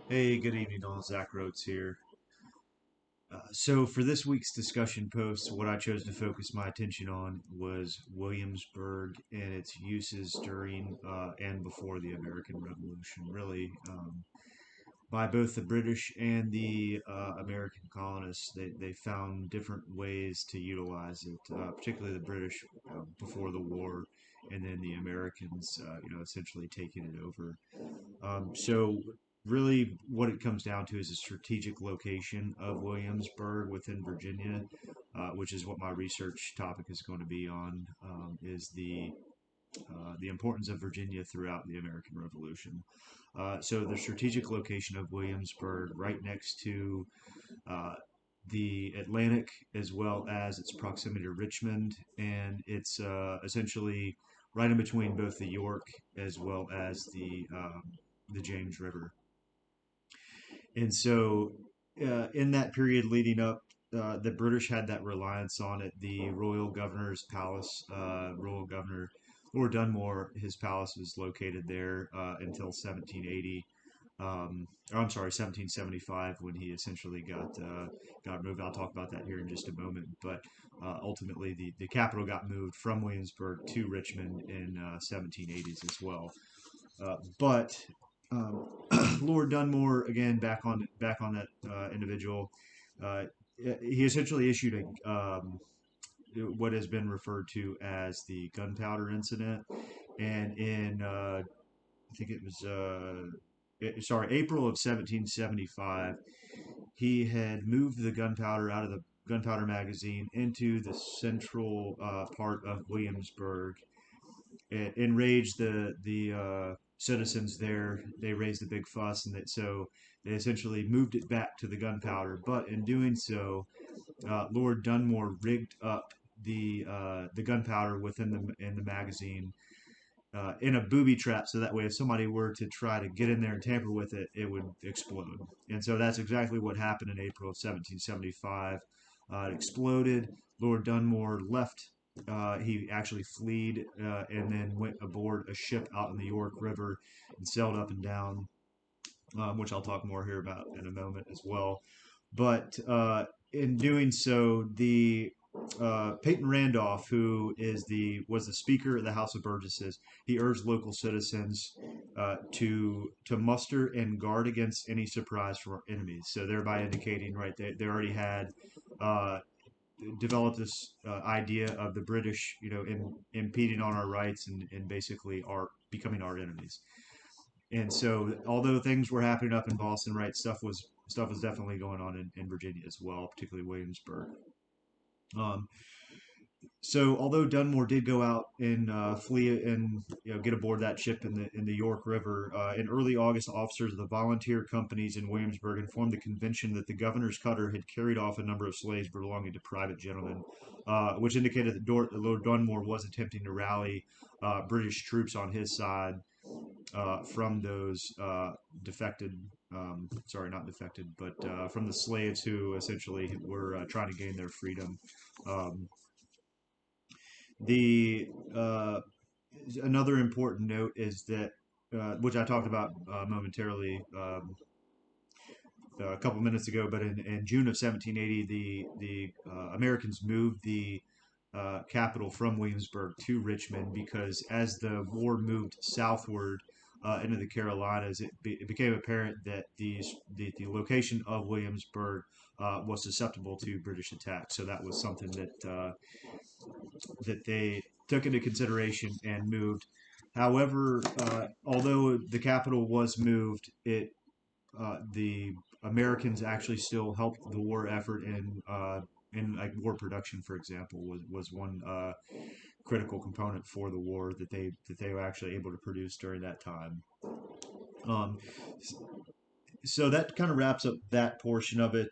Hey, good evening, all. Zach Rhodes here. So, for this week's discussion post, what I chose to focus my attention on was Williamsburg and its uses during and before the American Revolution, really, by both the British and the American colonists. They found different ways to utilize it, particularly the British before the war, and then the Americans, essentially taking it over. So really what it comes down to is the strategic location of Williamsburg within Virginia, which is what my research topic is going to be on, is the importance of Virginia throughout the American Revolution. So the strategic location of Williamsburg, right next to uh, the Atlantic, as well as its proximity to Richmond, and it's essentially right in between both the York as well as the James River. And so, in that period leading up, the British had that reliance on it. The royal governor's palace, royal governor Lord Dunmore, his palace was located there until 1780. Or I'm sorry, 1775, when he essentially got moved. I'll talk about that here in just a moment. But ultimately, the capital got moved from Williamsburg to Richmond in 1780s as well. But um, Lord Dunmore, again, back on that individual, uh, he essentially issued what has been referred to as the gunpowder incident, and in I think it was April of 1775, he had moved the gunpowder out of the gunpowder magazine into the central part of Williamsburg. It enraged the citizens there. They raised a big fuss, and so they essentially moved it back to the gunpowder. But in doing so, Lord Dunmore rigged up the gunpowder within the magazine in a booby trap, so that way if somebody were to try to get in there and tamper with it, it would explode. And so that's exactly what happened in April of 1775. It exploded. Lord Dunmore left. He actually fled and then went aboard a ship out in the York River and sailed up and down, which I'll talk more here about in a moment as well. But in doing so, the Peyton Randolph, who was the Speaker of the House of Burgesses, he urged local citizens to muster and guard against any surprise from enemies. So thereby indicating, right, they already had uh, developed this idea of the British, impeding on our rights and basically are becoming our enemies. And so, although things were happening up in Boston, right, stuff was definitely going on in Virginia as well, particularly Williamsburg. Um, so, although Dunmore did go out and flee and get aboard that ship in the York River, in early August, officers of the volunteer companies in Williamsburg informed the convention that the governor's cutter had carried off a number of slaves belonging to private gentlemen, which indicated that Lord Dunmore was attempting to rally British troops on his side from those defected, sorry, not defected, but from the slaves who essentially were trying to gain their freedom. Um, the Another important note is that, which I talked about momentarily a couple minutes ago, but in June of 1780, the Americans moved the capital from Williamsburg to Richmond because as the war moved southward into the Carolinas, it became apparent that the location of Williamsburg was susceptible to British attack. So that was something that they took into consideration and moved. However, although the capital was moved, the Americans actually still helped the war effort in like war production, for example, was one critical component for the war that they were actually able to produce during that time. Um, so that kind of wraps up that portion of it.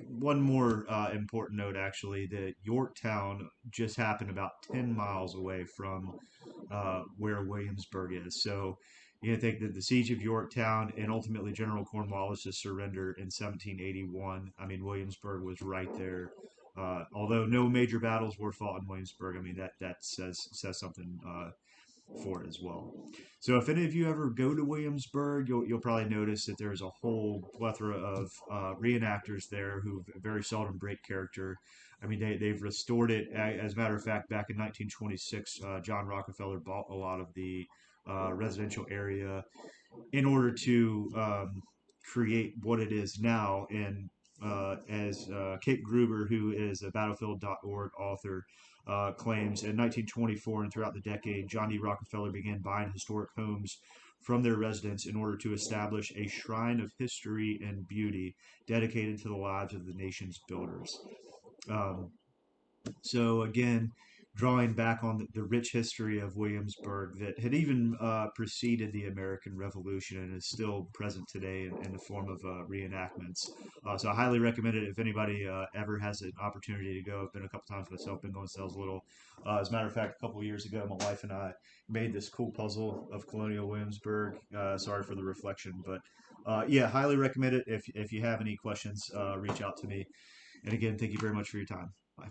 One more important note, actually, that Yorktown just happened about 10 miles away from where Williamsburg is. So you think that the siege of Yorktown and ultimately General Cornwallis's surrender in 1781, I mean, Williamsburg was right there. Although no major battles were fought in Williamsburg, I mean that says something. for it as well. So if any of you ever go to Williamsburg, you'll probably notice that there's a whole plethora of reenactors there who very seldom break character. I mean, they've restored it. As a matter of fact, back in 1926, John Rockefeller bought a lot of the residential area in order to create what it is now. And as Kate Gruber, who is a Battlefield.org author, claims, in 1924 and throughout the decade, John D. Rockefeller began buying historic homes from their residents in order to establish a shrine of history and beauty dedicated to the lives of the nation's builders. Um, so again, drawing back on the rich history of Williamsburg that had even preceded the American Revolution and is still present today in the form of reenactments. So I highly recommend it if anybody ever has an opportunity to go. I've been a couple times myself, been going sales a little. As a matter of fact, a couple of years ago, my wife and I made this cool puzzle of Colonial Williamsburg. Sorry for the reflection, but yeah, highly recommend it. If you have any questions, reach out to me. And again, thank you very much for your time. Bye.